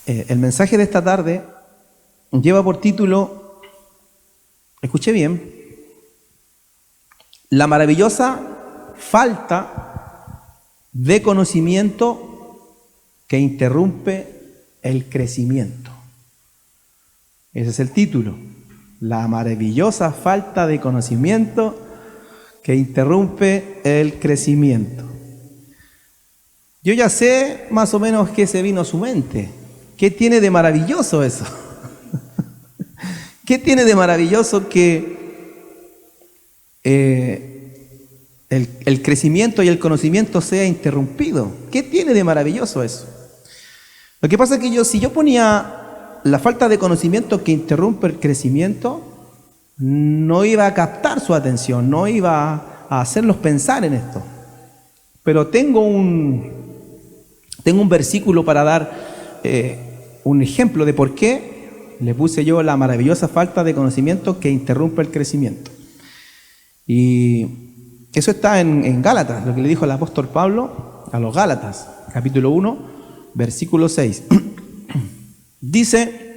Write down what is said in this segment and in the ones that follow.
El mensaje de esta tarde lleva por título, escuché bien, la maravillosa falta de conocimiento que interrumpe el crecimiento. Ese es el título, la maravillosa falta de conocimiento que interrumpe el crecimiento. Yo ya sé más o menos qué se vino a su mente. ¿Qué tiene de maravilloso eso? ¿Qué tiene de maravilloso que el crecimiento y el conocimiento sea interrumpido? ¿Qué tiene de maravilloso eso? Lo que pasa es que si yo ponía la falta de conocimiento que interrumpe el crecimiento, no iba a captar su atención, no iba a hacerlos pensar en esto. Pero tengo un versículo para dar un ejemplo de por qué le puse yo la maravillosa falta de conocimiento que interrumpe el crecimiento. Y eso está en Gálatas, lo que le dijo el apóstol Pablo a los Gálatas, capítulo 1, versículo 6. Dice: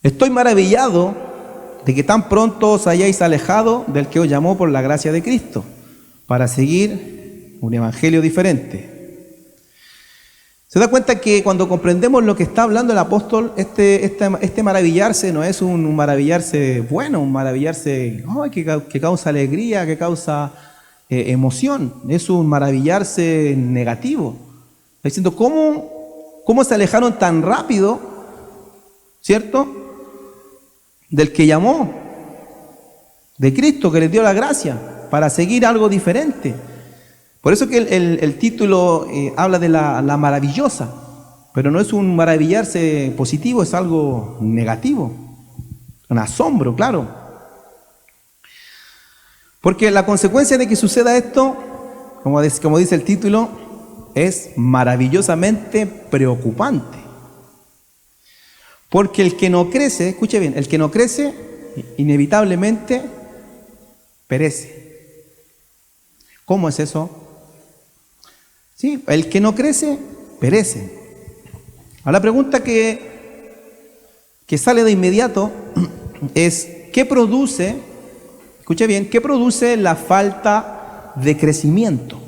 estoy maravillado de que tan pronto os hayáis alejado del que os llamó por la gracia de Cristo, para seguir un evangelio diferente. Se da cuenta que cuando comprendemos lo que está hablando el apóstol, este maravillarse no es un maravillarse bueno, un maravillarse que causa alegría, que causa emoción. Es un maravillarse negativo. Está diciendo, ¿cómo se alejaron tan rápido, ¿cierto?, del que llamó, de Cristo, que les dio la gracia, para seguir algo diferente. Por eso que el título habla de la maravillosa, pero no es un maravillarse positivo, es algo negativo, un asombro, claro. Porque la consecuencia de que suceda esto, como dice el título, es maravillosamente preocupante. Porque el que no crece, escuche bien, el que no crece inevitablemente perece. ¿Cómo es eso? Sí, el que no crece, perece. Ahora la pregunta que sale de inmediato es, ¿qué produce, escuche bien, qué produce la falta de crecimiento?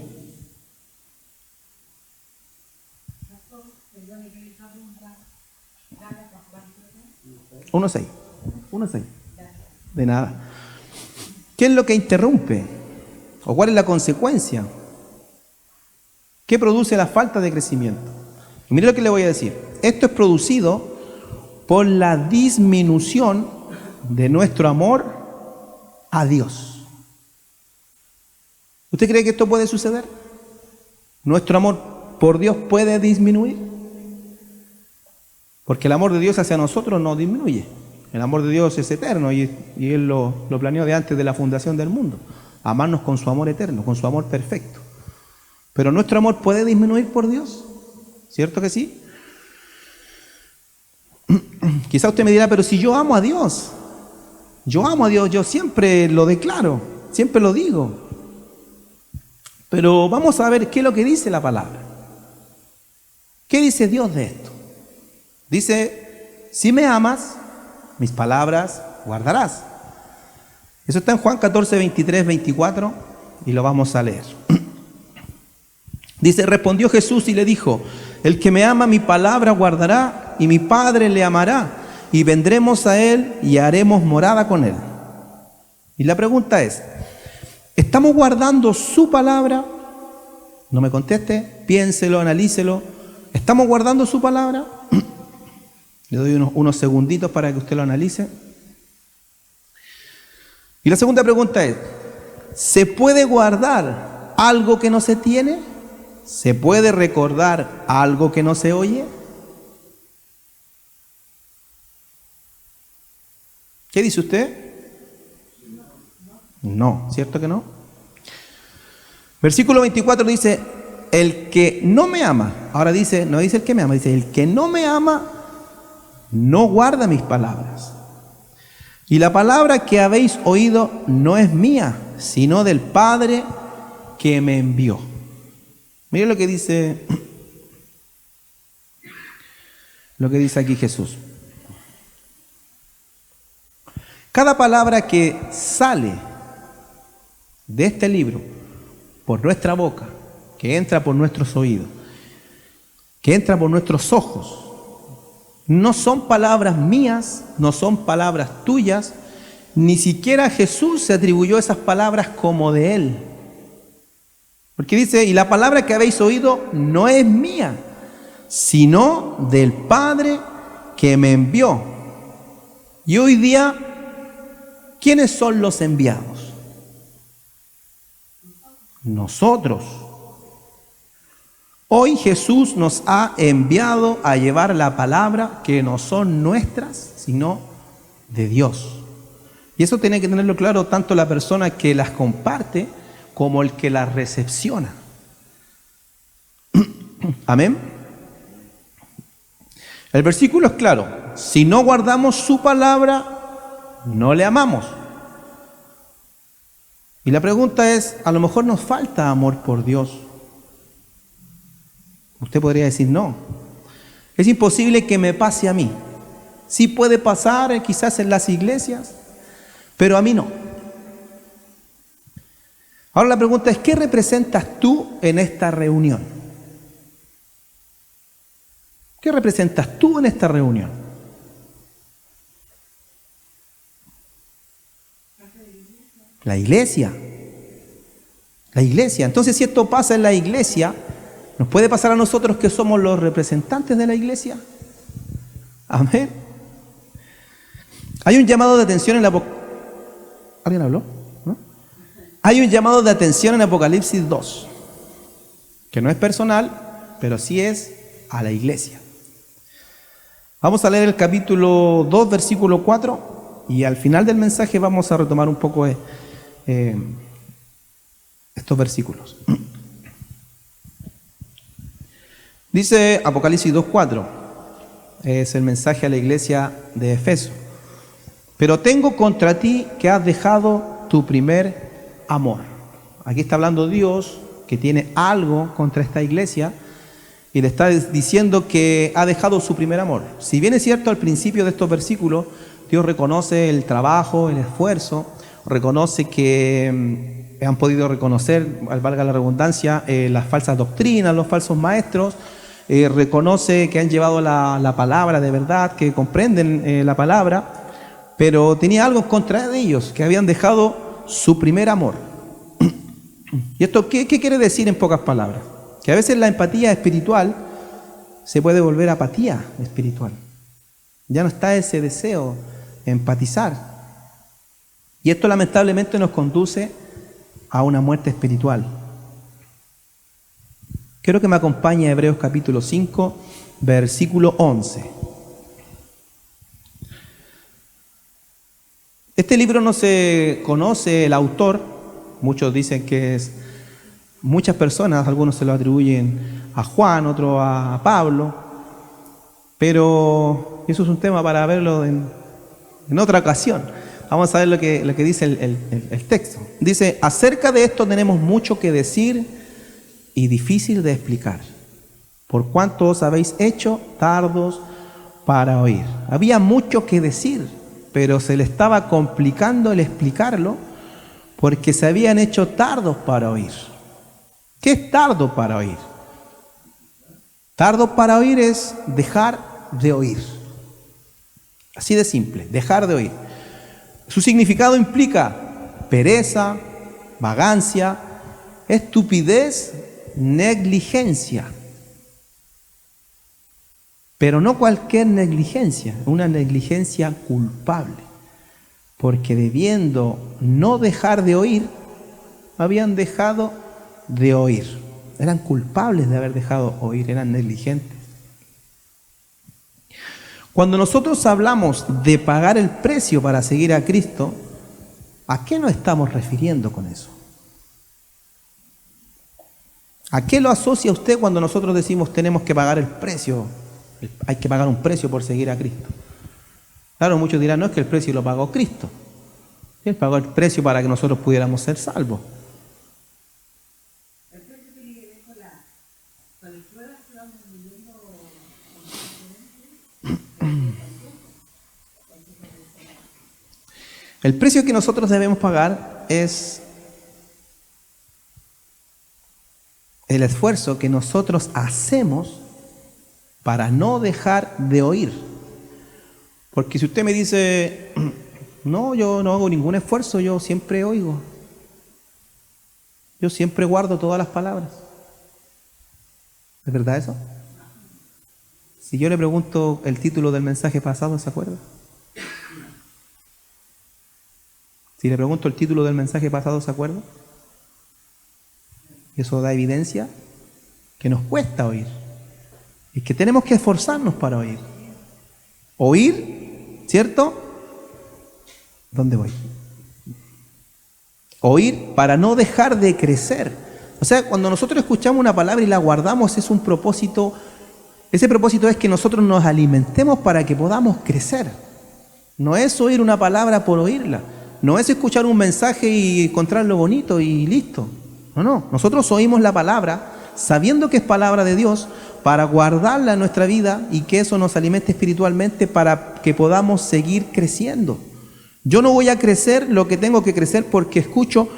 Uno seis. De nada. ¿Qué es lo que interrumpe? ¿O cuál es la consecuencia? ¿Qué produce la falta de crecimiento? Y mire lo que le voy a decir. Esto es producido por la disminución de nuestro amor a Dios. ¿Usted cree que esto puede suceder? ¿Nuestro amor por Dios puede disminuir? Porque el amor de Dios hacia nosotros no disminuye. El amor de Dios es eterno y Él lo planeó de antes de la fundación del mundo. Amarnos con su amor eterno, con su amor perfecto. Pero nuestro amor puede disminuir por Dios, ¿cierto que sí? Quizá usted me dirá, pero si yo amo a Dios, yo siempre lo declaro, siempre lo digo. Pero vamos a ver qué es lo que dice la palabra. ¿Qué dice Dios de esto? Dice, si me amas, mis palabras guardarás. Eso está en Juan 14, 23, 24 y lo vamos a leer. Dice, respondió Jesús y le dijo, el que me ama mi palabra guardará y mi Padre le amará y vendremos a él y haremos morada con él. Y la pregunta es, ¿estamos guardando su palabra? No me conteste, piénselo, analícelo. ¿Estamos guardando su palabra? Le doy unos segunditos para que usted lo analice. Y la segunda pregunta es, ¿se puede guardar algo que no se tiene? ¿Se puede recordar algo que no se oye? ¿Qué dice usted? No, ¿cierto que no? Versículo 24 dice, el que no me ama, ahora dice, no dice el que me ama, dice, el que no me ama, no guarda mis palabras. Y la palabra que habéis oído no es mía, sino del Padre que me envió. Mire lo que dice lo que dice aquí Jesús. Cada palabra que sale de este libro por nuestra boca, que entra por nuestros oídos, que entra por nuestros ojos, no son palabras mías, no son palabras tuyas, ni siquiera Jesús se atribuyó esas palabras como de él. Porque dice, y la palabra que habéis oído no es mía, sino del Padre que me envió. Y hoy día, ¿quiénes son los enviados? Nosotros. Hoy Jesús nos ha enviado a llevar la palabra que no son nuestras, sino de Dios. Y eso tiene que tenerlo claro tanto la persona que las comparte como el que las recepciona. Amén. El versículo es claro: si no guardamos su palabra, no le amamos. Y la pregunta es, a lo mejor nos falta amor por Dios. Usted podría decir, no, es imposible que me pase a mí. Sí puede pasar quizás en las iglesias, pero a mí no. Ahora la pregunta es, ¿qué representas tú en esta reunión? ¿Qué representas tú en esta reunión? La iglesia. La iglesia. Entonces, si esto pasa en la iglesia, ¿nos puede pasar a nosotros que somos los representantes de la iglesia? Amén. Hay un llamado de atención en la... ¿Alguien habló? ¿No? Hay un llamado de atención en Apocalipsis 2, que no es personal, pero sí es a la iglesia. Vamos a leer el capítulo 2, versículo 4, y al final del mensaje vamos a retomar un poco estos versículos. Dice Apocalipsis 2:4, es el mensaje a la iglesia de Efeso. Pero tengo contra ti que has dejado tu primer amor. Aquí está hablando Dios, que tiene algo contra esta iglesia, y le está diciendo que ha dejado su primer amor. Si bien es cierto, al principio de estos versículos, Dios reconoce el trabajo, el esfuerzo, reconoce que han podido reconocer, valga la redundancia, las falsas doctrinas, los falsos maestros, reconoce que han llevado la palabra de verdad, que comprenden la palabra, pero tenía algo contra ellos, que habían dejado su primer amor. ¿Y esto qué quiere decir en pocas palabras? Que a veces la empatía espiritual se puede volver apatía espiritual. Ya no está ese deseo de empatizar. Y esto lamentablemente nos conduce a una muerte espiritual. Quiero que me acompañe a Hebreos capítulo 5, versículo 11. Este libro no se conoce el autor, muchos dicen que es muchas personas, algunos se lo atribuyen a Juan, otros a Pablo, pero eso es un tema para verlo en otra ocasión. Vamos a ver lo que dice el texto. Dice, acerca de esto tenemos mucho que decir y difícil de explicar, por cuanto os habéis hecho tardos para oír. Había mucho que decir, pero se le estaba complicando el explicarlo porque se habían hecho tardos para oír. ¿Qué es tardo para oír? Tardo para oír es dejar de oír. Así de simple, dejar de oír. Su significado implica pereza, vagancia, estupidez, negligencia. Pero no cualquier negligencia, una negligencia culpable. Porque debiendo no dejar de oír, habían dejado de oír. Eran culpables de haber dejado oír, eran negligentes. Cuando nosotros hablamos de pagar el precio para seguir a Cristo, ¿a qué nos estamos refiriendo con eso? ¿A qué lo asocia usted cuando nosotros decimos tenemos que pagar el precio? Hay que pagar un precio por seguir a Cristo. Claro, muchos dirán, no, es que el precio lo pagó Cristo. Él pagó el precio para que nosotros pudiéramos ser salvos. El precio tiene que ver con las pruebas que vamos viviendo. El precio que nosotros debemos pagar es el esfuerzo que nosotros hacemos para no dejar de oír. Porque si usted me dice, no, yo no hago ningún esfuerzo, yo siempre oigo. Yo siempre guardo todas las palabras. ¿Es verdad eso? Si yo le pregunto el título del mensaje pasado, ¿se acuerda? Si le pregunto el título del mensaje pasado, ¿se acuerda? Eso da evidencia que nos cuesta oír. Y que tenemos que esforzarnos para oír. Oír, ¿cierto? ¿Dónde voy? Oír para no dejar de crecer. O sea, cuando nosotros escuchamos una palabra y la guardamos, es un propósito. Ese propósito es que nosotros nos alimentemos para que podamos crecer. No es oír una palabra por oírla. No es escuchar un mensaje y encontrarlo bonito y listo. No. Nosotros oímos la palabra sabiendo que es palabra de Dios para guardarla en nuestra vida y que eso nos alimente espiritualmente para que podamos seguir creciendo. Yo no voy a crecer lo que tengo que crecer porque escucho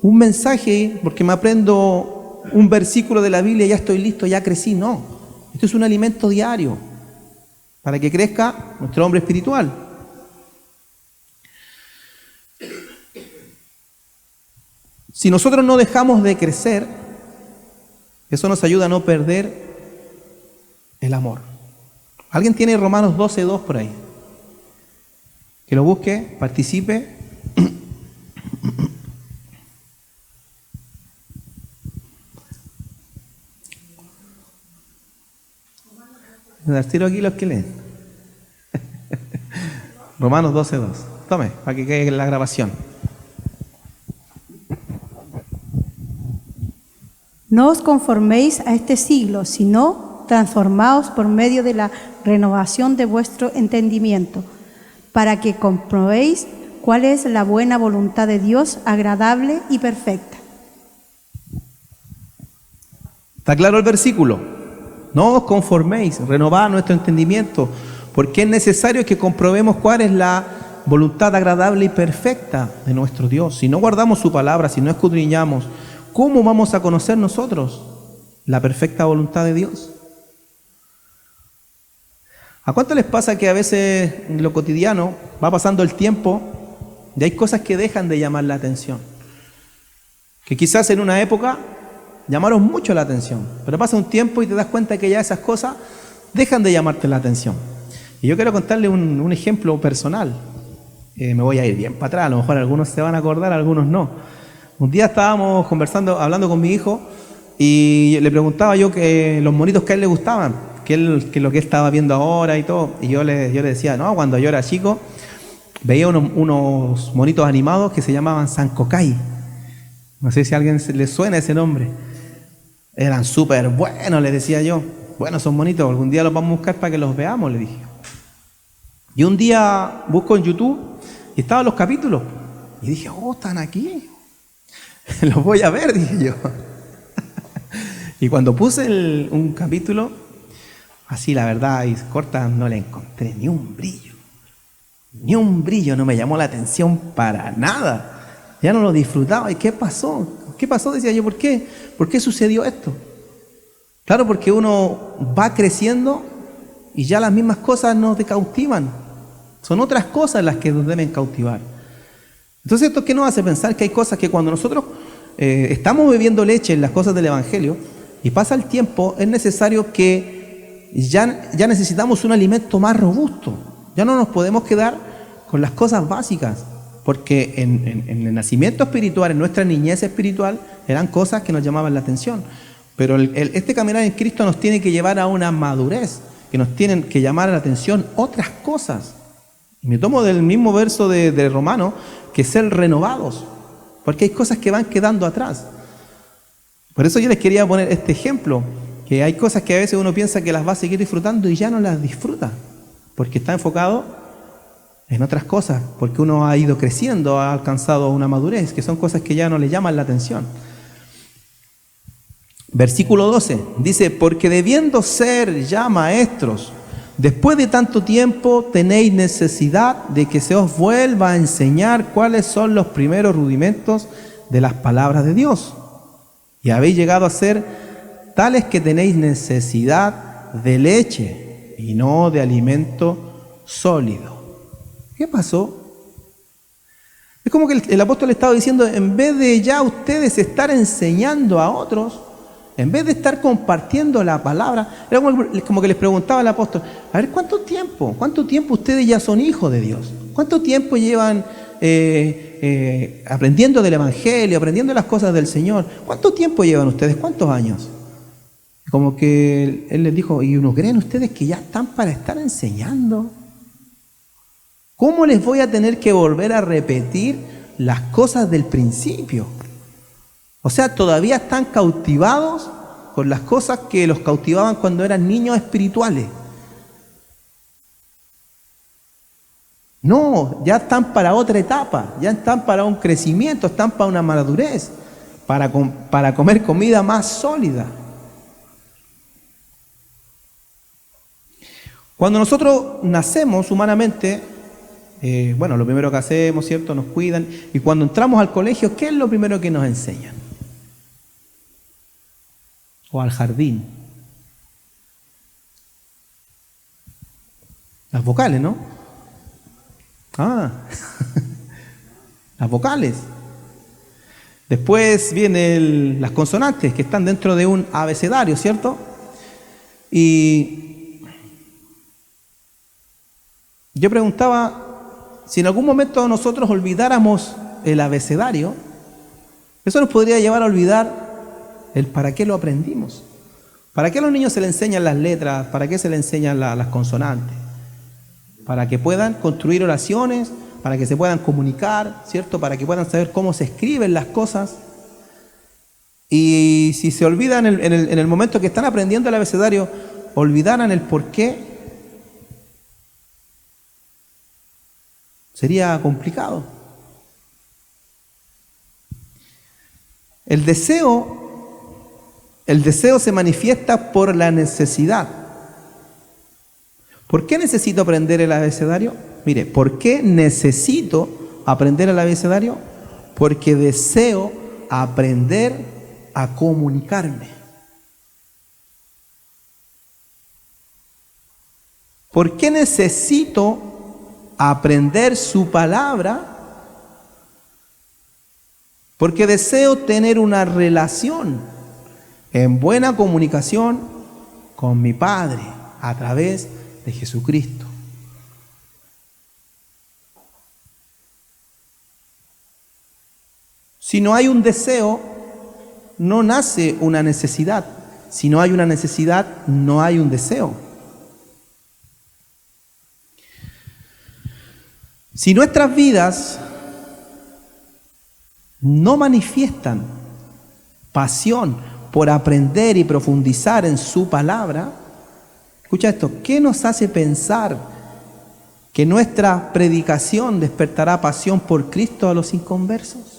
un mensaje, porque me aprendo un versículo de la Biblia y ya estoy listo, ya crecí. No, esto es un alimento diario para que crezca nuestro hombre espiritual. Si nosotros no dejamos de crecer, eso nos ayuda a no perder el amor. ¿Alguien tiene Romanos 12:2 por ahí? Que lo busque, participe. Les tiro aquí los que leen. Romanos 12:2. Tome, para que quede en la grabación. No os conforméis a este siglo, sino transformaos por medio de la renovación de vuestro entendimiento, para que comprobéis cuál es la buena voluntad de Dios, agradable y perfecta. ¿Está claro el versículo? No os conforméis, renovad nuestro entendimiento, porque es necesario que comprobemos cuál es la voluntad agradable y perfecta de nuestro Dios. Si no guardamos su palabra, si no escudriñamos, ¿cómo vamos a conocer nosotros la perfecta voluntad de Dios? ¿A cuánto les pasa que a veces en lo cotidiano va pasando el tiempo y hay cosas que dejan de llamar la atención? Que quizás en una época llamaron mucho la atención, pero pasa un tiempo y te das cuenta que ya esas cosas dejan de llamarte la atención. Y yo quiero contarle un ejemplo personal. Me voy a ir bien para atrás, a lo mejor algunos se van a acordar, algunos no. Un día estábamos conversando, hablando con mi hijo, y le preguntaba yo que los monitos que a él le gustaban, que lo que él estaba viendo ahora y todo. Y yo le decía, no, cuando yo era chico, veía unos monitos animados que se llamaban Sankocay. No sé si a alguien le suena ese nombre. Eran súper buenos, le decía yo. Bueno, son bonitos, algún día los vamos a buscar para que los veamos, le dije. Y un día busco en YouTube y estaban los capítulos. Y dije, oh, están aquí. Los voy a ver, dije yo. Y cuando puse un capítulo, así la verdad, y corta, no le encontré ni un brillo. Ni un brillo, no me llamó la atención para nada. Ya no lo disfrutaba. ¿Y qué pasó? ¿Qué pasó? Decía yo, ¿por qué? ¿Por qué sucedió esto? Claro, porque uno va creciendo y ya las mismas cosas nos cautivan. Son otras cosas las que nos deben cautivar. Entonces, ¿esto qué nos hace pensar? Que hay cosas que cuando nosotros estamos bebiendo leche en las cosas del Evangelio y pasa el tiempo, es necesario que ya necesitamos un alimento más robusto. Ya no nos podemos quedar con las cosas básicas, porque en el nacimiento espiritual, en nuestra niñez espiritual, eran cosas que nos llamaban la atención. Pero este caminar en Cristo nos tiene que llevar a una madurez, que nos tienen que llamar la atención otras cosas. Y me tomo del mismo verso de Romano, que ser renovados, porque hay cosas que van quedando atrás. Por eso yo les quería poner este ejemplo, que hay cosas que a veces uno piensa que las va a seguir disfrutando y ya no las disfruta, porque está enfocado en otras cosas, porque uno ha ido creciendo, ha alcanzado una madurez, que son cosas que ya no le llaman la atención. Versículo 12 dice, porque debiendo ser ya maestros Después de tanto tiempo tenéis necesidad de que se os vuelva a enseñar cuáles son los primeros rudimentos de las palabras de Dios. Y habéis llegado a ser tales que tenéis necesidad de leche y no de alimento sólido. ¿Qué pasó? Es como que el apóstol estaba diciendo, en vez de ya ustedes estar enseñando a otros, en vez de estar compartiendo la palabra, era como que les preguntaba al apóstol, a ver, ¿cuánto tiempo ustedes ya son hijos de Dios? ¿Cuánto tiempo llevan aprendiendo del Evangelio, aprendiendo las cosas del Señor? ¿Cuánto tiempo llevan ustedes? ¿Cuántos años? Como que él les dijo, ¿y uno creen ustedes que ya están para estar enseñando? ¿Cómo les voy a tener que volver a repetir las cosas del principio? O sea, todavía están cautivados con las cosas que los cautivaban cuando eran niños espirituales. No, ya están para otra etapa, ya están para un crecimiento, están para una madurez, para comer comida más sólida. Cuando nosotros nacemos humanamente, lo primero que hacemos, ¿cierto? Nos cuidan. Y cuando entramos al colegio, ¿qué es lo primero que nos enseñan? O al jardín. Las vocales, ¿no? Las vocales. Después vienen las consonantes que están dentro de un abecedario, ¿cierto? Y yo preguntaba, si en algún momento nosotros olvidáramos el abecedario, eso nos podría llevar a olvidar el para qué lo aprendimos. ¿Para qué a los niños se les enseñan las letras? ¿Para qué se les enseñan las consonantes? Para que puedan construir oraciones, para que se puedan comunicar, ¿cierto? Para que puedan saber cómo se escriben las cosas. Y si se olvidan en el momento que están aprendiendo el abecedario, olvidaran el por qué, sería complicado. El deseo se manifiesta por la necesidad. ¿Por qué necesito aprender el abecedario? Mire, ¿por qué necesito aprender el abecedario? Porque deseo aprender a comunicarme. ¿Por qué necesito aprender su palabra? Porque deseo tener una relación en buena comunicación con mi Padre a través de Jesucristo. Si no hay un deseo, no nace una necesidad. Si no hay una necesidad, no hay un deseo. Si nuestras vidas no manifiestan pasión por aprender y profundizar en su palabra, escucha esto, ¿qué nos hace pensar que nuestra predicación despertará pasión por Cristo a los inconversos?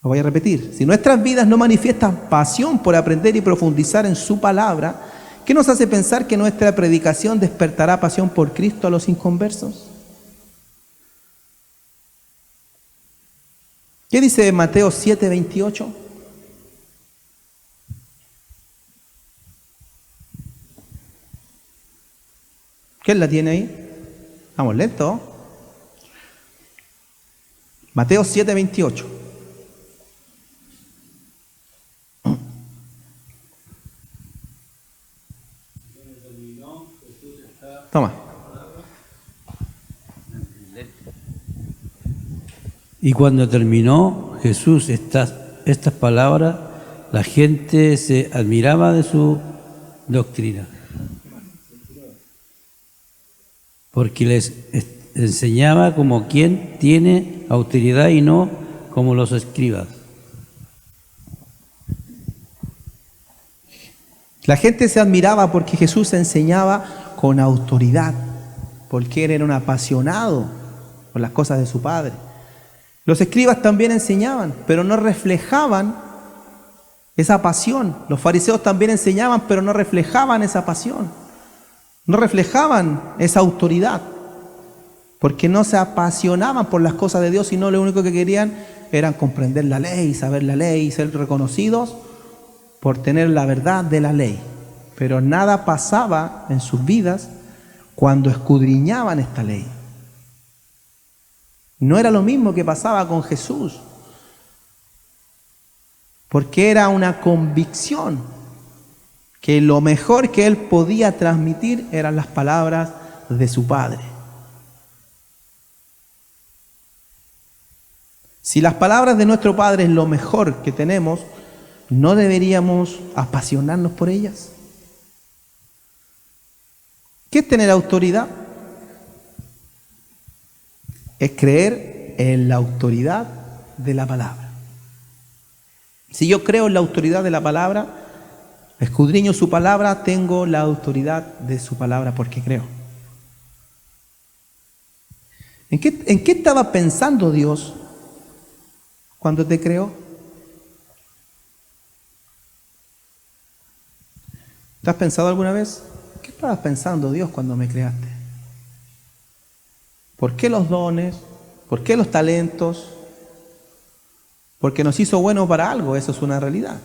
Lo voy a repetir. Si nuestras vidas no manifiestan pasión por aprender y profundizar en su palabra, ¿qué nos hace pensar que nuestra predicación despertará pasión por Cristo a los inconversos? ¿Qué dice Mateo 7:28? ¿Quién la tiene ahí? Vamos lento. Mateo 7:28. Toma. Y cuando terminó Jesús estas palabras, la gente se admiraba de su doctrina, porque les enseñaba como quien tiene autoridad y no como los escribas. La gente se admiraba porque Jesús enseñaba con autoridad, porque él era un apasionado por las cosas de su Padre. Los escribas también enseñaban, pero no reflejaban esa pasión. Los fariseos también enseñaban, pero no reflejaban esa pasión. No reflejaban esa autoridad, porque no se apasionaban por las cosas de Dios, sino lo único que querían era comprender la ley, saber la ley y ser reconocidos por tener la verdad de la ley. Pero nada pasaba en sus vidas cuando escudriñaban esta ley. No era lo mismo que pasaba con Jesús, porque era una convicción que lo mejor que él podía transmitir eran las palabras de su Padre. Si las palabras de nuestro Padre es lo mejor que tenemos, ¿no deberíamos apasionarnos por ellas? ¿Qué es tener autoridad? Es creer en la autoridad de la palabra. Si yo creo en la autoridad de la palabra, escudriño su palabra, tengo la autoridad de su palabra porque creo. ¿En qué estaba pensando Dios cuando te creó? ¿Te has pensado alguna vez? ¿Qué estabas pensando Dios cuando me creaste? ¿Por qué los dones? ¿Por qué los talentos? Porque nos hizo buenos para algo, eso es una realidad.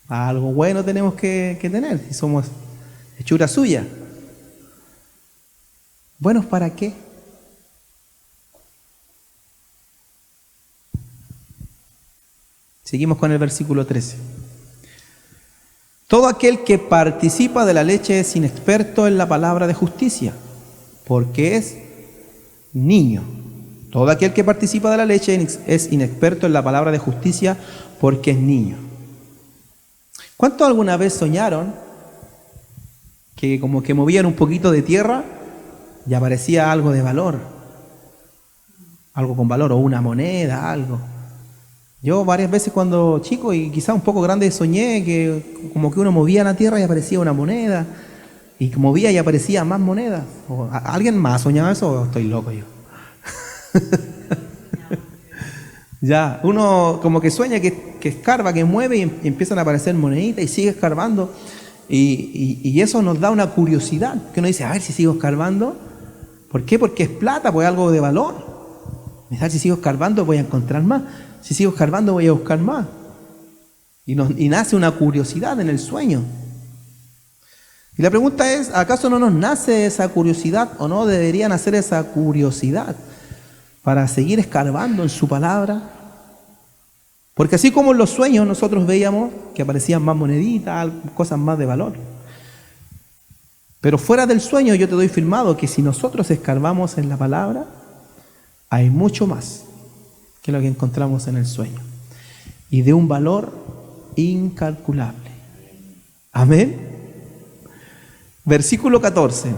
Algo bueno tenemos que tener, si somos hechura suya. ¿Buenos para qué? Seguimos con el versículo 13. Todo aquel que participa de la leche es inexperto en la palabra de justicia, porque es niño. Todo aquel que participa de la leche es inexperto en la palabra de justicia, porque es niño. ¿Cuántos alguna vez soñaron que como que movían un poquito de tierra y aparecía algo de valor? Algo con valor, o una moneda, algo. Yo varias veces cuando chico y quizás un poco grande soñé que como que uno movía la tierra y aparecía una moneda, y movía y aparecía más monedas. ¿Alguien más soñaba eso o estoy loco yo? Ya, uno como que sueña que escarba, que mueve y empiezan a aparecer moneditas y sigue escarbando y eso nos da una curiosidad, que uno dice, a ver si sigo escarbando. ¿Por qué? Porque es plata, pues algo de valor. Si sigo escarbando voy a encontrar más, si sigo escarbando voy a buscar más y nace una curiosidad en el sueño. Y la pregunta es, ¿acaso no nos nace esa curiosidad o no debería nacer esa curiosidad para seguir escarbando en su palabra? Porque así como en los sueños nosotros veíamos que aparecían más moneditas, cosas más de valor. Pero fuera del sueño yo te doy firmado que si nosotros escarbamos en la palabra, hay mucho más que lo que encontramos en el sueño. Y de un valor incalculable. Amén. Versículo 14.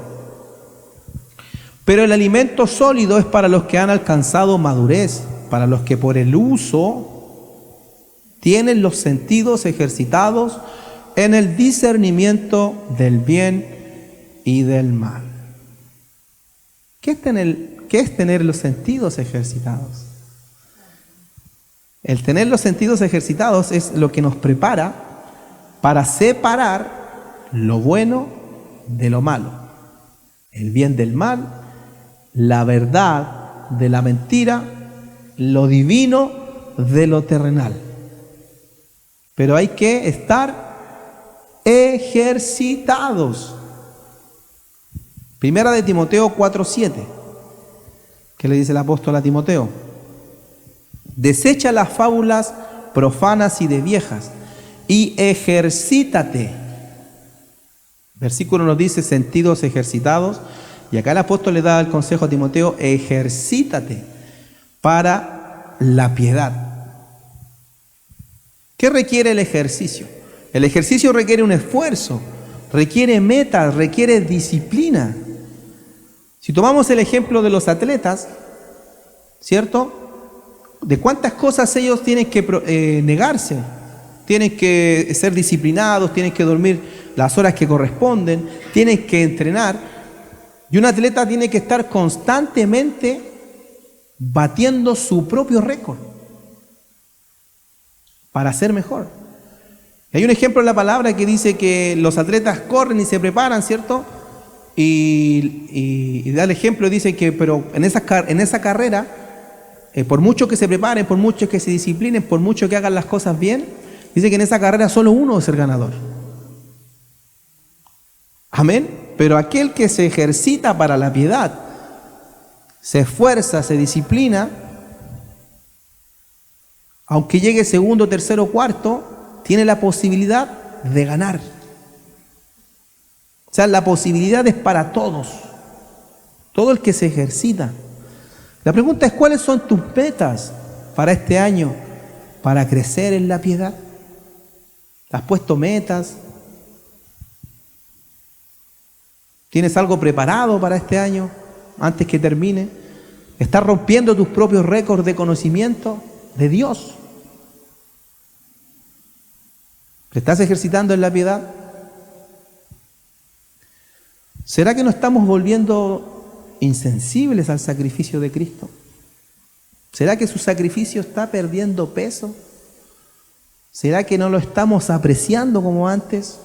Pero el alimento sólido es para los que han alcanzado madurez, para los que por el uso tienen los sentidos ejercitados en el discernimiento del bien y del mal. ¿Qué es tener los sentidos ejercitados? El tener los sentidos ejercitados es lo que nos prepara para separar lo bueno de lo malo, el bien del mal, la verdad de la mentira, lo divino de lo terrenal. Pero hay que estar ejercitados. Primera de Timoteo 4:7. ¿Qué le dice el apóstol a Timoteo? Desecha las fábulas profanas y de viejas y ejercítate. Versículo nos dice sentidos ejercitados, y acá el apóstol le da el consejo a Timoteo: ejercítate para la piedad. ¿Qué requiere el ejercicio? El ejercicio requiere un esfuerzo, requiere metas, requiere disciplina. Si tomamos el ejemplo de los atletas, ¿cierto? ¿De cuántas cosas ellos tienen que negarse? Tienen que ser disciplinados, tienen que dormir las horas que corresponden, tienen que entrenar. Y un atleta tiene que estar constantemente batiendo su propio récord para ser mejor. Hay un ejemplo en la palabra que dice que los atletas corren y se preparan, ¿cierto? Y da el ejemplo, dice que pero en esa carrera, por mucho que se preparen, por mucho que se disciplinen, por mucho que hagan las cosas bien, dice que en esa carrera solo uno es el ganador. Amén. Pero aquel que se ejercita para la piedad, se esfuerza, se disciplina, aunque llegue segundo, tercero, cuarto, tiene la posibilidad de ganar. O sea, la posibilidad es para todos. Todo el que se ejercita. La pregunta es, ¿cuáles son tus metas para este año? Para crecer en la piedad. ¿Has puesto metas? ¿Tienes algo preparado para este año antes que termine? ¿Estás rompiendo tus propios récords de conocimiento de Dios? ¿Te estás ejercitando en la piedad? ¿Será que nos estamos volviendo insensibles al sacrificio de Cristo? ¿Será que su sacrificio está perdiendo peso? ¿Será que no lo estamos apreciando como antes?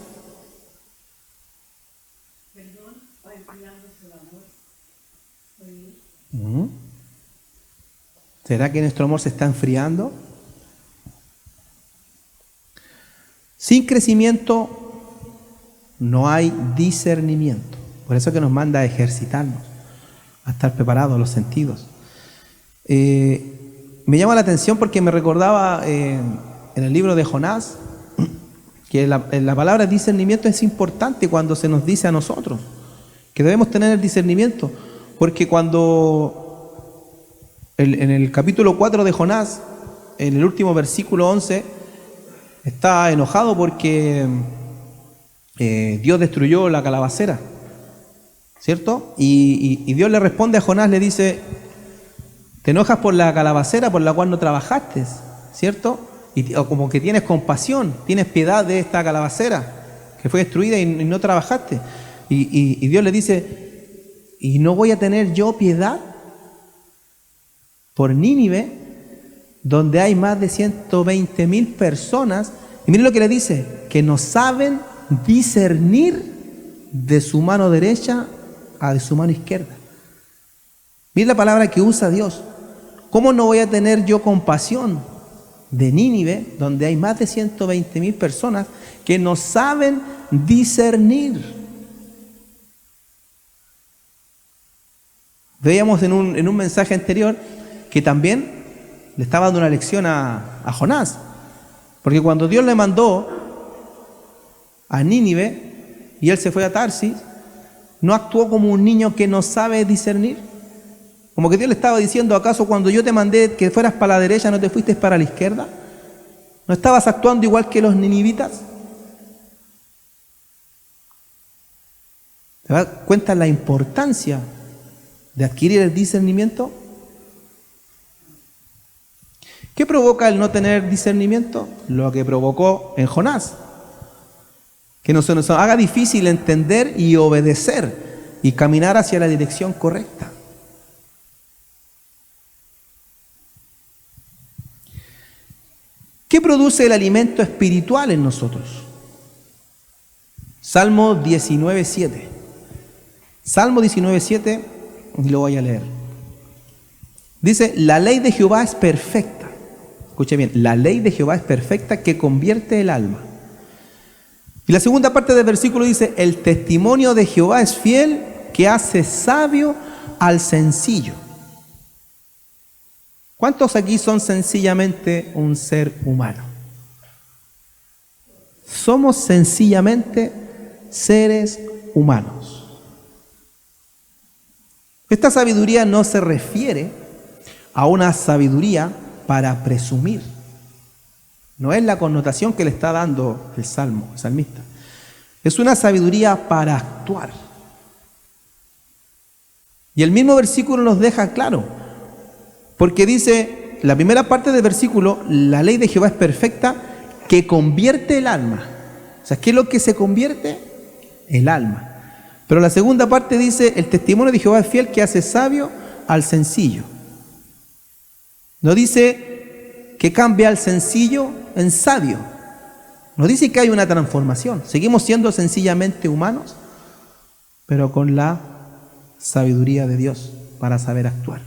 ¿Será que nuestro amor se está enfriando? Sin crecimiento no hay discernimiento. Por eso es que nos manda a ejercitarnos, a estar preparados los sentidos. Me llama la atención porque me recordaba en el libro de Jonás que la palabra discernimiento es importante cuando se nos dice a nosotros que debemos tener el discernimiento, porque cuando en el capítulo 4 de Jonás, en el último versículo 11, está enojado porque Dios destruyó la calabacera, ¿cierto? Y Dios le responde a Jonás, le dice: te enojas por la calabacera por la cual no trabajaste, ¿cierto? O como que tienes compasión, tienes piedad de esta calabacera que fue destruida y no trabajaste. Y Dios le dice: ¿y no voy a tener yo piedad por Nínive, donde hay más de 120,000 personas? Y miren lo que le dice: que no saben discernir de su mano derecha a de su mano izquierda. Miren la palabra que usa Dios. ¿Cómo no voy a tener yo compasión de Nínive, donde hay más de 120,000 personas que no saben discernir? Veíamos en un mensaje anterior que también le estaba dando una lección a Jonás, porque cuando Dios le mandó a Nínive y él se fue a Tarsis, no actuó como un niño que no sabe discernir. Como que Dios le estaba diciendo: ¿acaso cuando yo te mandé que fueras para la derecha no te fuiste para la izquierda? ¿No estabas actuando igual que los ninivitas? ¿Te das cuenta la importancia de adquirir el discernimiento? ¿Qué provoca el no tener discernimiento? Lo que provocó en Jonás, que se nos haga difícil entender y obedecer y caminar hacia la dirección correcta. ¿Qué produce el alimento espiritual en nosotros? Salmo 19:7. Salmo 19:7, y lo voy a leer. Dice: la ley de Jehová es perfecta. Escuche bien, la ley de Jehová es perfecta, que convierte el alma. Y la segunda parte del versículo dice: el testimonio de Jehová es fiel, que hace sabio al sencillo. ¿Cuántos aquí son sencillamente un ser humano? Somos sencillamente seres humanos. Esta sabiduría no se refiere a una sabiduría para presumir. No es la connotación que le está dando el salmista. Es una sabiduría para actuar. Y el mismo versículo nos deja claro, porque dice, la primera parte del versículo: la ley de Jehová es perfecta, que convierte el alma. O sea, ¿qué es lo que se convierte? El alma. Pero la segunda parte dice: el testimonio de Jehová es fiel, que hace sabio al sencillo. No dice que cambia al sencillo en sabio, Nos dice que hay una transformación. Seguimos siendo sencillamente humanos, pero con la sabiduría de Dios para saber actuar.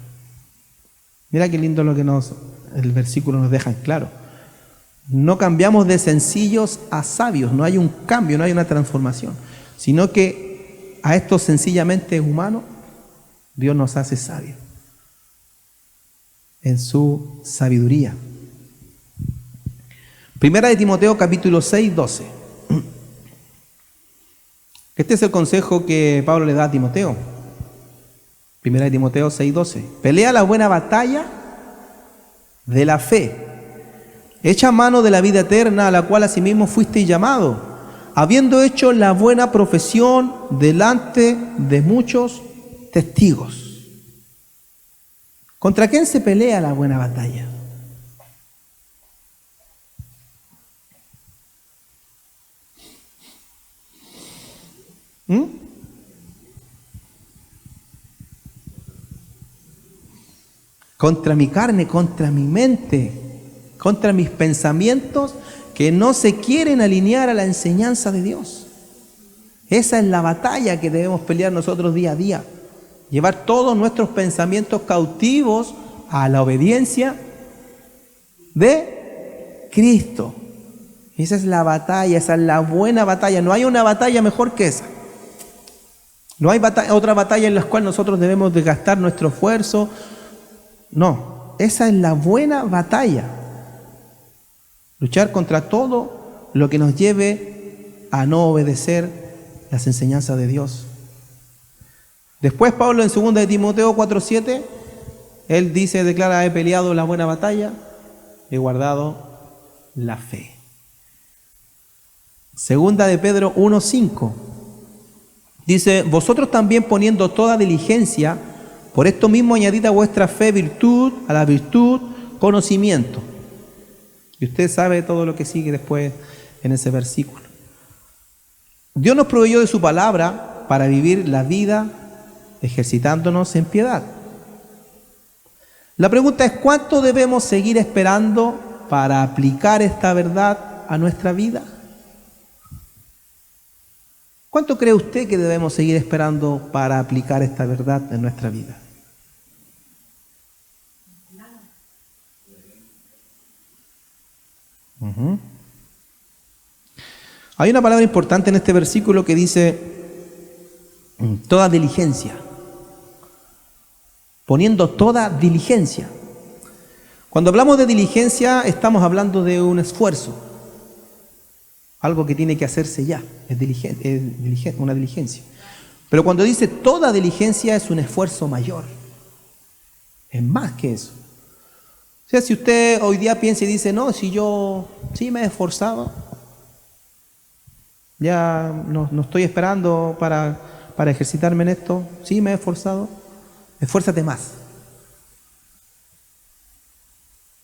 Mira qué lindo lo que el versículo nos deja en claro. No cambiamos de sencillos a sabios, no hay un cambio, no hay una transformación, sino que a estos sencillamente humanos, Dios nos hace sabios en su sabiduría. Primera de Timoteo capítulo 6, 12. Este es el consejo que Pablo le da a Timoteo. Primera de Timoteo 6, 12. Pelea la buena batalla de la fe. Echa mano de la vida eterna, a la cual asimismo fuiste llamado, habiendo hecho la buena profesión delante de muchos testigos. ¿Contra quién se pelea la buena batalla? Contra mi carne, contra mi mente, contra mis pensamientos que no se quieren alinear a la enseñanza de Dios. Esa es la batalla que debemos pelear nosotros día a día. Llevar todos nuestros pensamientos cautivos a la obediencia de Cristo. Esa es la batalla, esa es la buena batalla. No hay una batalla mejor que esa. No hay otra batalla en la cual nosotros debemos desgastar nuestro esfuerzo. No, esa es la buena batalla. Luchar contra todo lo que nos lleve a no obedecer las enseñanzas de Dios. Después Pablo en 2 de Timoteo 4:7, él dice, declara, he peleado la buena batalla, he guardado la fe. 2 de Pedro 1:5 dice, vosotros también poniendo toda diligencia, por esto mismo añadid a vuestra fe virtud, a la virtud conocimiento. Y usted sabe todo lo que sigue después en ese versículo. Dios nos proveyó de su palabra para vivir la vida ejercitándonos en piedad. La pregunta es, ¿cuánto debemos seguir esperando para aplicar esta verdad a nuestra vida? ¿Cuánto cree usted que debemos seguir esperando para aplicar esta verdad en nuestra vida? Hay una palabra importante en este versículo que dice toda diligencia. Poniendo toda diligencia. Cuando hablamos de diligencia estamos hablando de un esfuerzo. Algo que tiene que hacerse ya, es una diligencia. Pero cuando dice toda diligencia es un esfuerzo mayor. Es más que eso. O sea, si usted hoy día piensa y dice, no, si yo sí me he esforzado, ya no estoy esperando para ejercitarme en esto, sí me he esforzado, esfuérzate más.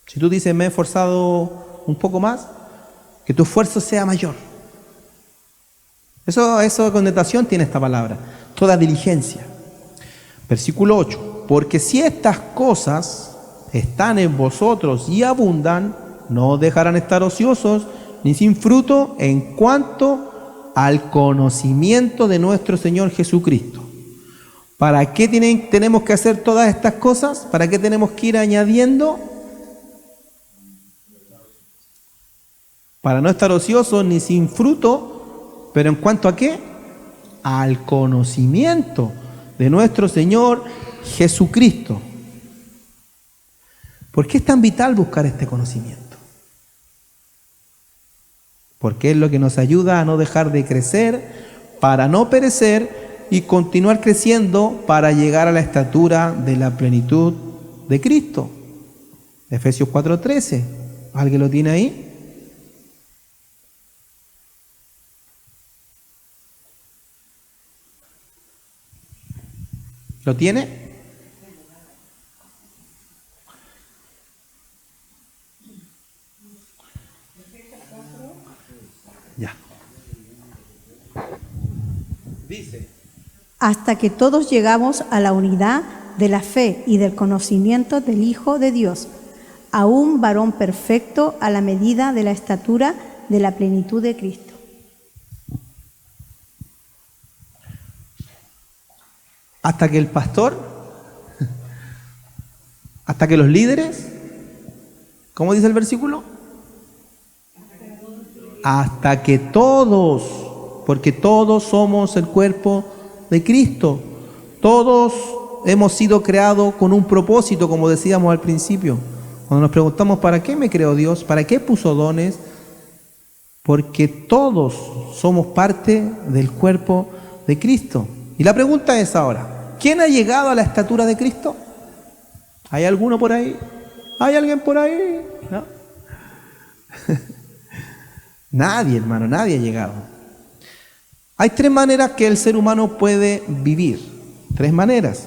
Si tú dices, me he esforzado un poco más, que tu esfuerzo sea mayor. Eso connotación tiene esta palabra, toda diligencia. Versículo 8, porque si estas cosas están en vosotros y abundan, no dejarán estar ociosos ni sin fruto en cuanto al conocimiento de nuestro Señor Jesucristo. ¿Para qué tenemos que hacer todas estas cosas? ¿Para qué tenemos que ir añadiendo? Para no estar ociosos ni sin fruto, pero ¿en cuanto a qué? Al conocimiento de nuestro Señor Jesucristo. ¿Por qué es tan vital buscar este conocimiento? Porque es lo que nos ayuda a no dejar de crecer, para no perecer y continuar creciendo para llegar a la estatura de la plenitud de Cristo. Efesios 4:13. ¿Alguien lo tiene ahí? ¿Lo tiene? Ya. Dice: hasta que todos llegamos a la unidad de la fe y del conocimiento del Hijo de Dios, a un varón perfecto a la medida de la estatura de la plenitud de Cristo. Hasta que el pastor, hasta que los líderes, ¿cómo dice el versículo? Hasta que todos, porque todos somos el cuerpo de Cristo, todos hemos sido creados con un propósito, como decíamos al principio. Cuando nos preguntamos, ¿para qué me creó Dios? ¿Para qué puso dones? Porque todos somos parte del cuerpo de Cristo. Y la pregunta es ahora, ¿quién ha llegado a la estatura de Cristo? ¿Hay alguno por ahí? ¿Hay alguien por ahí? ¿No? Nadie, hermano, nadie ha llegado. Hay 3 maneras que el ser humano puede vivir. 3 maneras.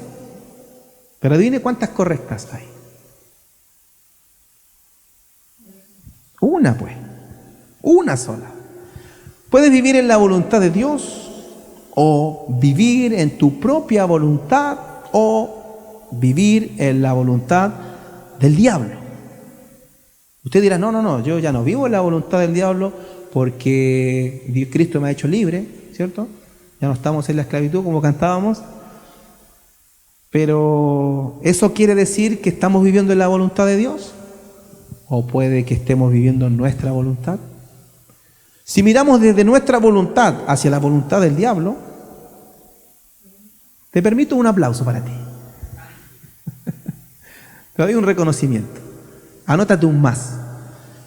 Pero adivine cuántas correctas hay. Una, pues. Una sola. Puedes vivir en la voluntad de Dios, o vivir en tu propia voluntad, o vivir en la voluntad del diablo. Usted dirá, no, yo ya no vivo en la voluntad del diablo porque Cristo me ha hecho libre, ¿cierto? Ya no estamos en la esclavitud como cantábamos. Pero ¿eso quiere decir que estamos viviendo en la voluntad de Dios? ¿O puede que estemos viviendo en nuestra voluntad? Si miramos desde nuestra voluntad hacia la voluntad del diablo, te permito un aplauso para ti. Te doy un reconocimiento. Anótate un más.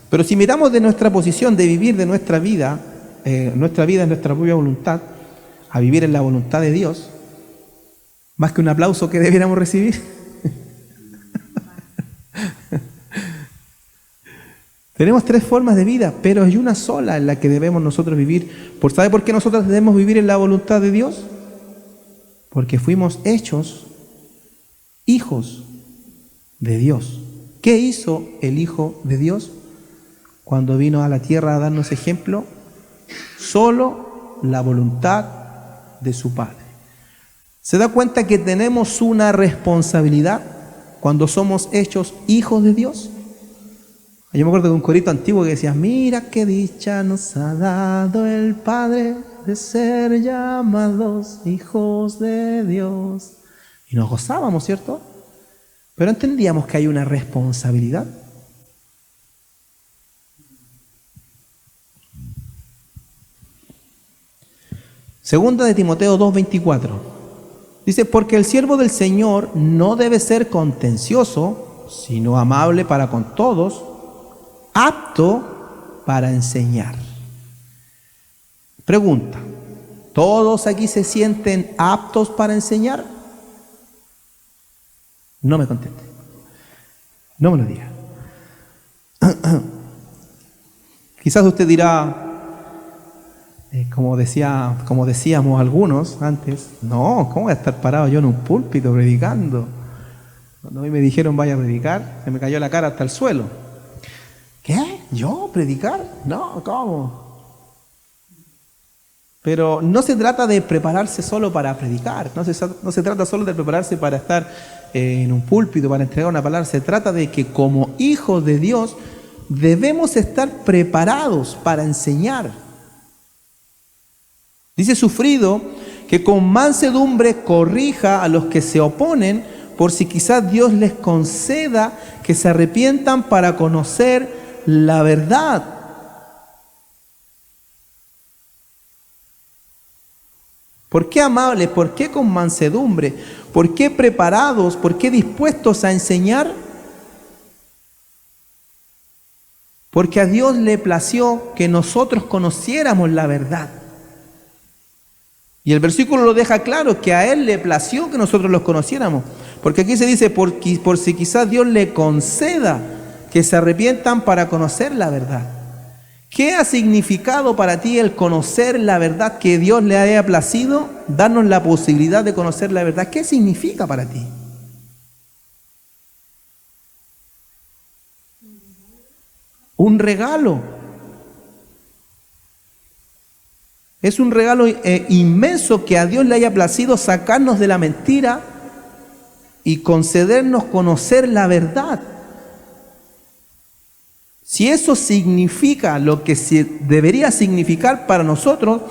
Pero si miramos de nuestra posición de vivir de nuestra vida en nuestra propia voluntad, a vivir en la voluntad de Dios, más que un aplauso que debiéramos recibir. Tenemos 3 formas de vida, pero hay una sola en la que debemos nosotros vivir. ¿Sabe por qué nosotros debemos vivir en la voluntad de Dios? Porque fuimos hechos hijos de Dios. ¿Qué hizo el Hijo de Dios cuando vino a la tierra a darnos ejemplo? Solo la voluntad de su Padre. ¿Se da cuenta que tenemos una responsabilidad cuando somos hechos hijos de Dios? Yo me acuerdo de un corito antiguo que decía, mira qué dicha nos ha dado el Padre de ser llamados hijos de Dios. Y nos gozábamos, ¿cierto? Pero entendíamos que hay una responsabilidad. Segunda de Timoteo 2:24. Dice, porque el siervo del Señor no debe ser contencioso, sino amable para con todos, apto para enseñar. Pregunta, ¿todos aquí se sienten aptos para enseñar? No me conteste. No me lo diga. Quizás usted dirá, como decíamos algunos antes, no, ¿cómo voy a estar parado yo en un púlpito predicando? Cuando a mí me dijeron vaya a predicar, se me cayó la cara hasta el suelo. ¿Qué? ¿Yo predicar? No, ¿cómo? Pero no se trata de prepararse solo para predicar, no se trata solo de prepararse para estar en un púlpito, para entregar una palabra. Se trata de que como hijos de Dios debemos estar preparados para enseñar. Dice Sufrido que con mansedumbre corrija a los que se oponen, por si quizás Dios les conceda que se arrepientan para conocer la verdad. ¿Por qué amables? ¿Por qué con mansedumbre? ¿Por qué preparados? ¿Por qué dispuestos a enseñar? Porque a Dios le plació que nosotros conociéramos la verdad. Y el versículo lo deja claro, que a Él le plació que nosotros los conociéramos. Porque aquí se dice, por si quizás Dios le conceda que se arrepientan para conocer la verdad. ¿Qué ha significado para ti el conocer la verdad, que Dios le haya placido darnos la posibilidad de conocer la verdad? ¿Qué significa para ti? Un regalo. Es un regalo inmenso que a Dios le haya placido sacarnos de la mentira y concedernos conocer la verdad. Si eso significa lo que debería significar para nosotros,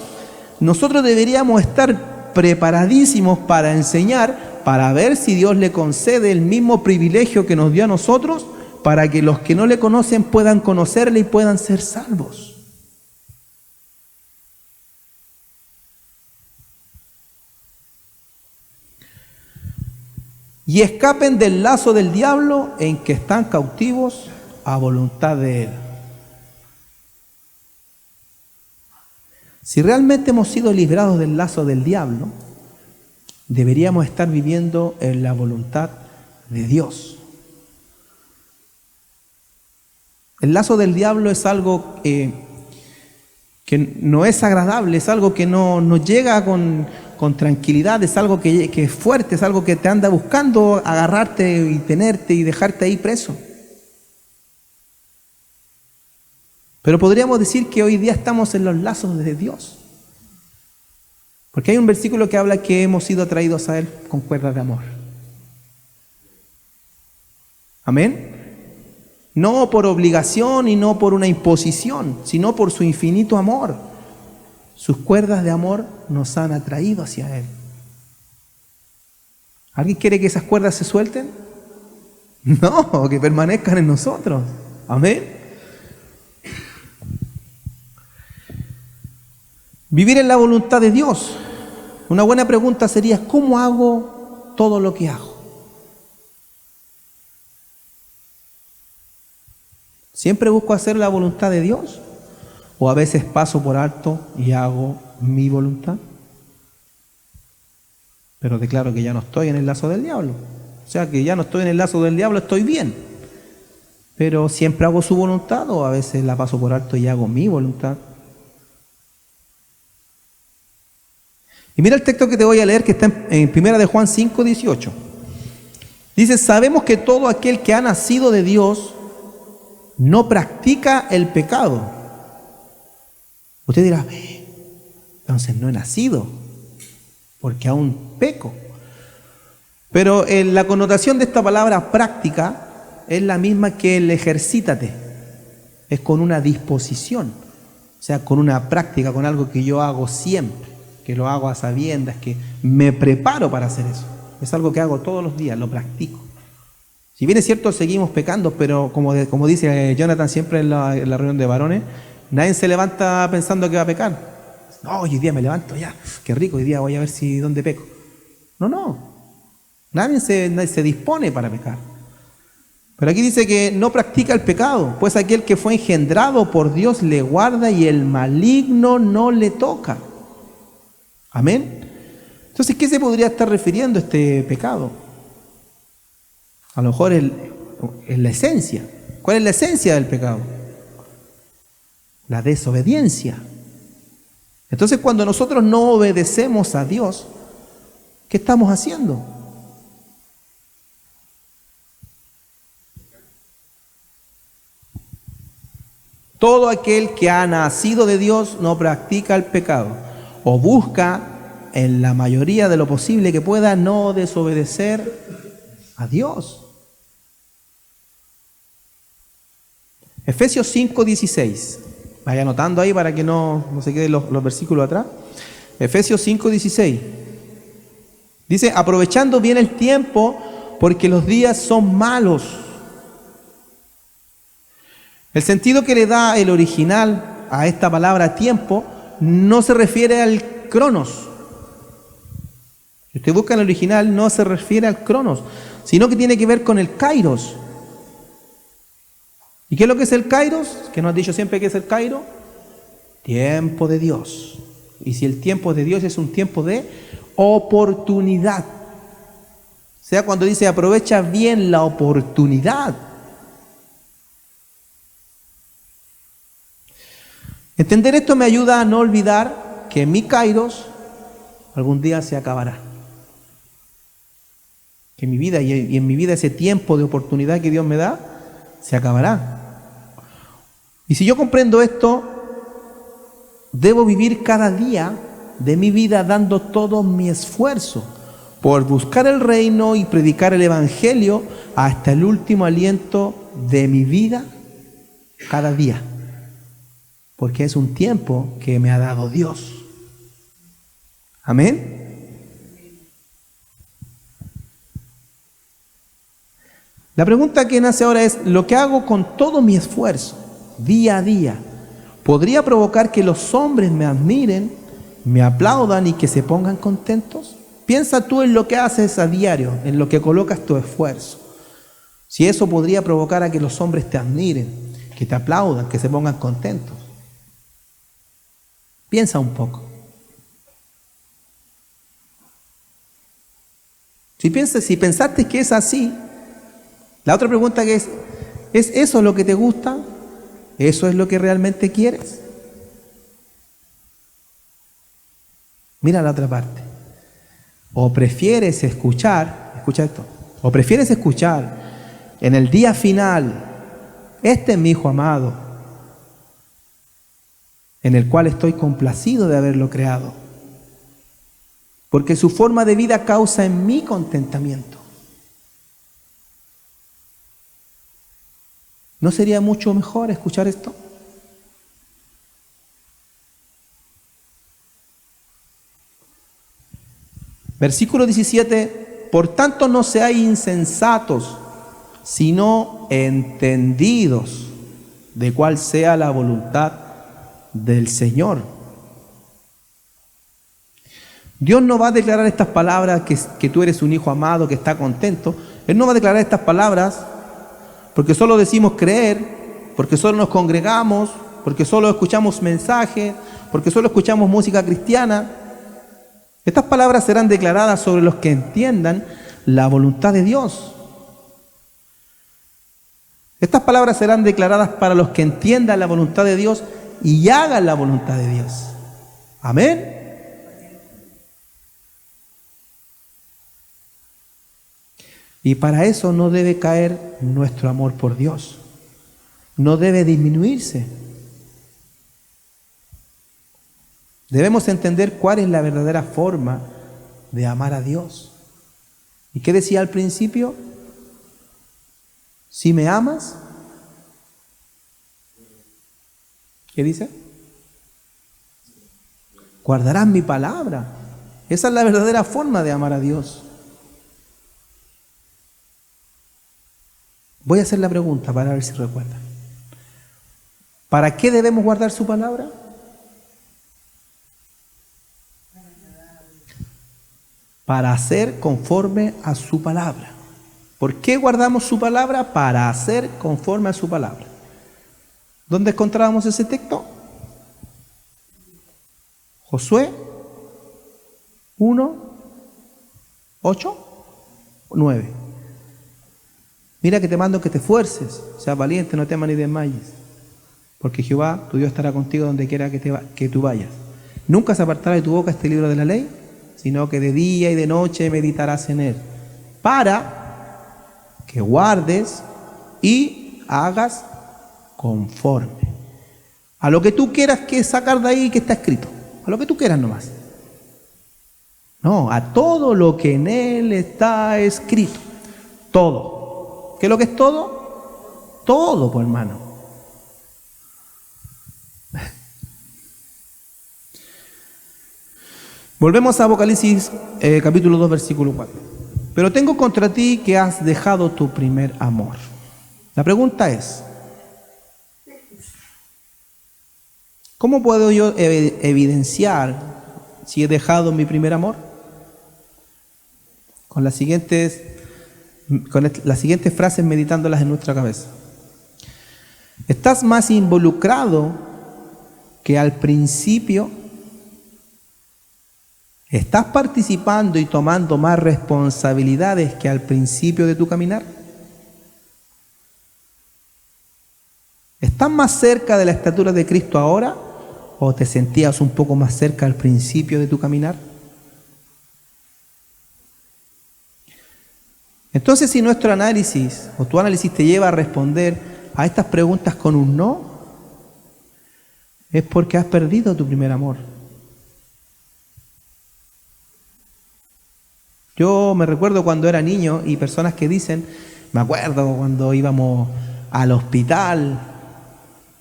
nosotros deberíamos estar preparadísimos para enseñar, para ver si Dios le concede el mismo privilegio que nos dio a nosotros, para que los que no le conocen puedan conocerle y puedan ser salvos. Y escapen del lazo del diablo en que están cautivos a voluntad de Él. Si realmente hemos sido librados del lazo del diablo, deberíamos estar viviendo en la voluntad de Dios. El lazo del diablo es algo que no es agradable, es algo que no llega con tranquilidad, es algo que es fuerte, es algo que te anda buscando agarrarte y tenerte y dejarte ahí preso. Pero podríamos decir que hoy día estamos en los lazos de Dios. Porque hay un versículo que habla que hemos sido atraídos a Él con cuerdas de amor. Amén. No por obligación y no por una imposición, sino por su infinito amor. Sus cuerdas de amor nos han atraído hacia Él. ¿Alguien quiere que esas cuerdas se suelten? No, que permanezcan en nosotros. Amén. Vivir en la voluntad de Dios. Una buena pregunta sería, ¿cómo hago todo lo que hago? ¿Siempre busco hacer la voluntad de Dios? ¿O a veces paso por alto y hago mi voluntad? Pero declaro que ya no estoy en el lazo del diablo. O sea, que ya no estoy en el lazo del diablo, estoy bien. Pero ¿siempre hago su voluntad o a veces la paso por alto y hago mi voluntad? Y mira el texto que te voy a leer, que está en 1 de Juan 5, 18. Dice, sabemos que todo aquel que ha nacido de Dios no practica el pecado. Usted dirá, entonces no he nacido, porque aún peco. Pero la connotación de esta palabra práctica es la misma que el ejercítate. Es con una disposición, o sea, con una práctica, con algo que yo hago siempre, que lo hago a sabiendas, que me preparo para hacer eso. Es algo que hago todos los días, lo practico. Si bien es cierto, seguimos pecando, pero como dice Jonathan siempre en la reunión de varones, nadie se levanta pensando que va a pecar. No, hoy día me levanto ya, qué rico, hoy día voy a ver dónde peco. No. Nadie se dispone para pecar. Pero aquí dice que no practica el pecado, pues aquel que fue engendrado por Dios le guarda y el maligno no le toca. Amén. Entonces, ¿qué se podría estar refiriendo a este pecado? A lo mejor es la esencia. ¿Cuál es la esencia del pecado? La desobediencia. Entonces, cuando nosotros no obedecemos a Dios, ¿qué estamos haciendo? Todo aquel que ha nacido de Dios no practica el pecado, o busca, en la mayoría de lo posible que pueda, no desobedecer a Dios. Efesios 5, 16. Vaya anotando ahí para que no se queden los versículos atrás. Efesios 5, 16. Dice, aprovechando bien el tiempo, porque los días son malos. El sentido que le da el original a esta palabra tiempo no se refiere al cronos. Si usted busca en el original, no se refiere al cronos, sino que tiene que ver con el kairos. ¿Y qué es lo que es el kairos? Que nos ha dicho siempre que es el kairos. Tiempo de Dios. Y si el tiempo de Dios es un tiempo de oportunidad. O sea, cuando dice aprovecha bien la oportunidad. Entender esto me ayuda a no olvidar que mi kairos algún día se acabará. Que mi vida y en mi vida ese tiempo de oportunidad que Dios me da se acabará. Y si yo comprendo esto, debo vivir cada día de mi vida dando todo mi esfuerzo por buscar el reino y predicar el evangelio hasta el último aliento de mi vida cada día, porque es un tiempo que me ha dado Dios. Amén. La pregunta que nace ahora es, ¿lo que hago con todo mi esfuerzo, día a día, podría provocar que los hombres me admiren, me aplaudan y que se pongan contentos? Piensa tú en lo que haces a diario, en lo que colocas tu esfuerzo. Si eso podría provocar a que los hombres te admiren, que te aplaudan, que se pongan contentos. Piensa un poco. Si pensaste que es así, la otra pregunta que ¿es eso lo que te gusta? ¿Eso es lo que realmente quieres? Mira la otra parte. O prefieres escuchar, escucha esto, o prefieres escuchar en el día final, este es mi hijo amado, en el cual estoy complacido de haberlo creado, porque su forma de vida causa en mí contentamiento. ¿No sería mucho mejor escuchar esto? Versículo 17, por tanto no seáis insensatos, sino entendidos de cuál sea la voluntad del Señor. Dios no va a declarar estas palabras que tú eres un hijo amado, que está contento. Él no va a declarar estas palabras porque solo decimos creer, porque solo nos congregamos, porque solo escuchamos mensajes, porque solo escuchamos música cristiana. Estas palabras serán declaradas sobre los que entiendan la voluntad de Dios. Estas palabras serán declaradas para los que entiendan la voluntad de Dios y hagan la voluntad de Dios. Amén. Y para eso no debe caer nuestro amor por Dios. No debe disminuirse. Debemos entender cuál es la verdadera forma de amar a Dios. ¿Y qué decía al principio? Si me amas, ¿qué dice? Guardarás mi palabra. Esa es la verdadera forma de amar a Dios. Voy a hacer la pregunta para ver si recuerdan. ¿Para qué debemos guardar su palabra? Para hacer conforme a su palabra. ¿Por qué guardamos su palabra? Para hacer conforme a su palabra. ¿Dónde encontrábamos ese texto? Josué 1, 8, 9. Mira que te mando que te esfuerces, seas valiente, no temas ni desmayes, porque Jehová, tu Dios, estará contigo donde quiera que tú vayas. Nunca se apartará de tu boca este libro de la ley, sino que de día y de noche meditarás en él, para que guardes y hagas conforme a lo que tú quieras que sacar de ahí que está escrito, a lo que tú quieras nomás. No, a todo lo que en él está escrito, todo. ¿Qué es lo que es todo? Todo, pues hermano. Volvemos a Apocalipsis capítulo 2, versículo 4. Pero tengo contra ti que has dejado tu primer amor. La pregunta es, ¿cómo puedo yo evidenciar si he dejado mi primer amor? Con las siguientes frases meditándolas en nuestra cabeza. ¿Estás más involucrado que al principio? ¿Estás participando y tomando más responsabilidades que al principio de tu caminar? ¿Estás más cerca de la estatura de Cristo ahora o te sentías un poco más cerca al principio de tu caminar? Entonces, si nuestro análisis o tu análisis te lleva a responder a estas preguntas con un no, es porque has perdido tu primer amor. Yo me recuerdo cuando era niño y personas que dicen, me acuerdo cuando íbamos al hospital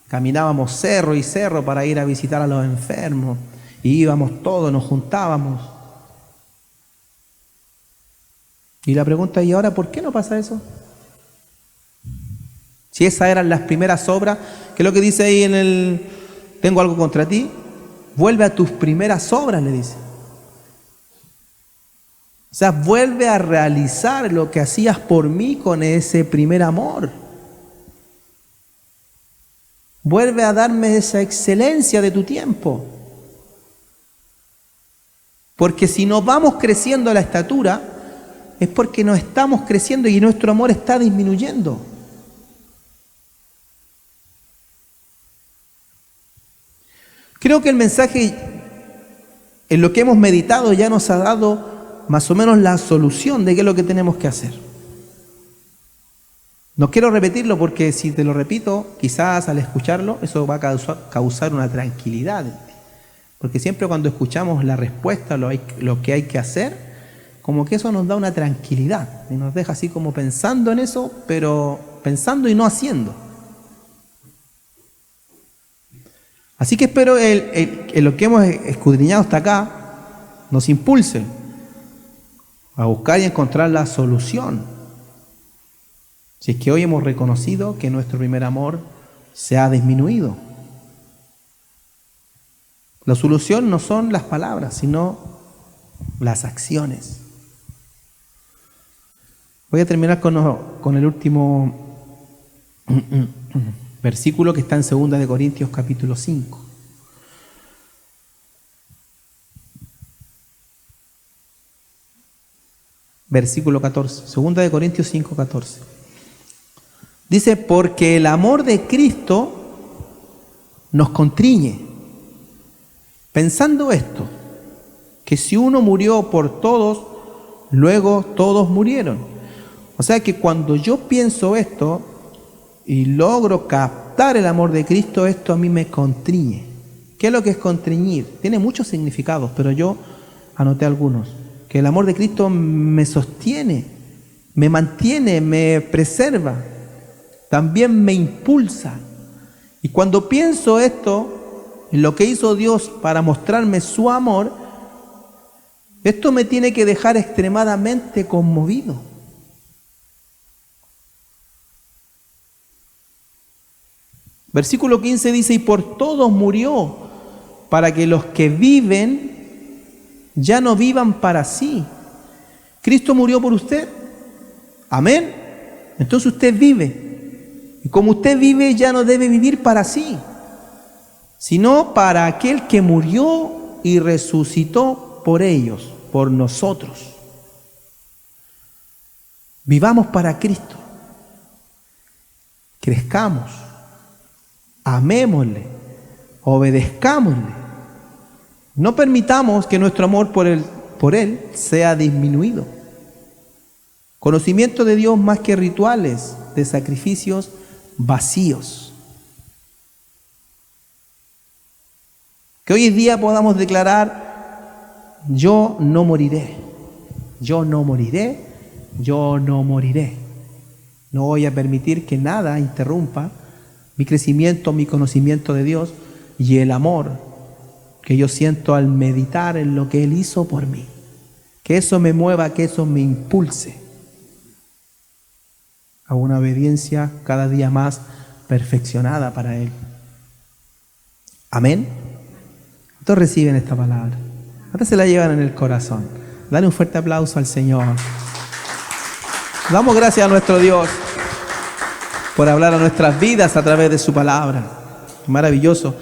Caminábamos cerro y cerro para ir a visitar a los enfermos. Y íbamos todos, nos juntábamos. Y la pregunta, ¿y ahora por qué no pasa eso? Si esas eran las primeras obras, que es lo que dice ahí en el tengo algo contra ti, vuelve a tus primeras obras, le dice. O sea, vuelve a realizar lo que hacías por mí con ese primer amor. Vuelve a darme esa excelencia de tu tiempo. Porque si no vamos creciendo a la estatura, es porque no estamos creciendo y nuestro amor está disminuyendo. Creo que el mensaje en lo que hemos meditado ya nos ha dado más o menos la solución de qué es lo que tenemos que hacer. No quiero repetirlo porque si te lo repito, quizás al escucharlo eso va a causar una tranquilidad. Porque siempre cuando escuchamos la respuesta, lo que hay que hacer, como que eso nos da una tranquilidad y nos deja así como pensando en eso, pero pensando y no haciendo. Así que espero que lo que hemos escudriñado hasta acá nos impulse a buscar y encontrar la solución. Si es que hoy hemos reconocido que nuestro primer amor se ha disminuido. La solución no son las palabras, sino las acciones. Voy a terminar con el último versículo que está en 2 Corintios capítulo 5. Versículo 14. 2 Corintios 5, 14. Dice, porque el amor de Cristo nos constriñe, pensando esto, que si uno murió por todos, luego todos murieron. O sea que cuando yo pienso esto y logro captar el amor de Cristo, esto a mí me constriñe. ¿Qué es lo que es constriñir? Tiene muchos significados, pero yo anoté algunos. Que el amor de Cristo me sostiene, me mantiene, me preserva, también me impulsa. Y cuando pienso esto, en lo que hizo Dios para mostrarme su amor, esto me tiene que dejar extremadamente conmovido. Versículo 15 dice, y por todos murió, para que los que viven ya no vivan para sí. Cristo murió por usted. Amén. Entonces usted vive. Y como usted vive, ya no debe vivir para sí, sino para aquel que murió y resucitó por ellos, por nosotros. Vivamos para Cristo. Crezcamos. Amémosle. Obedezcámosle. No permitamos que nuestro amor por Él sea disminuido. Conocimiento de Dios más que rituales de sacrificios vacíos. Que hoy en día podamos declarar, yo no moriré, yo no moriré, yo no moriré. No voy a permitir que nada interrumpa mi crecimiento, mi conocimiento de Dios y el amor que yo siento al meditar en lo que Él hizo por mí. Que eso me mueva, que eso me impulse a una obediencia cada día más perfeccionada para Él. Amén. ¿Cuántos reciben esta palabra? ¿Cuántos se la llevan en el corazón? Dale un fuerte aplauso al Señor. Damos gracias a nuestro Dios por hablar a nuestras vidas a través de su palabra. Maravilloso.